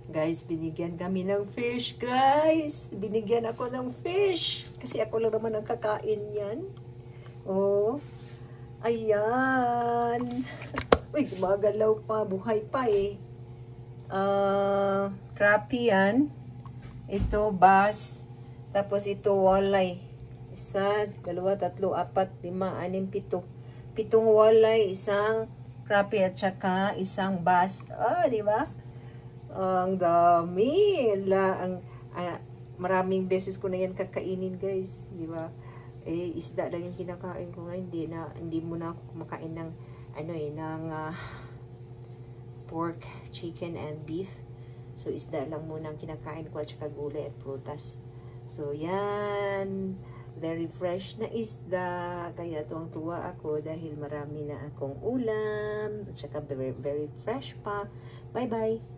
Guys, binigyan kami ng fish, guys. Binigyan ako ng fish. Kasi ako lang naman ang kakain yan. Oh, ayan. Uy, gumagalaw pa. Buhay pa eh. Crappie yan. Ito, bass. Tapos ito, walleye. 1, 2, 3, 4, 5, 6, 7. 7 walleye, isang crappie at saka isang bass. Di ba? Ang dami. Maraming beses ko na yan kakainin, guys. Di ba? Isda lang yung kinakain ko ngayon. Hindi muna ako kumakain ng pork, chicken, and beef. So, isda lang muna ang kinakain ko at saka gulay at prutas. So, yan. Very fresh na isda. Kaya tuwang-tuwa ako dahil marami na akong ulam. At saka very, very fresh pa. Bye-bye!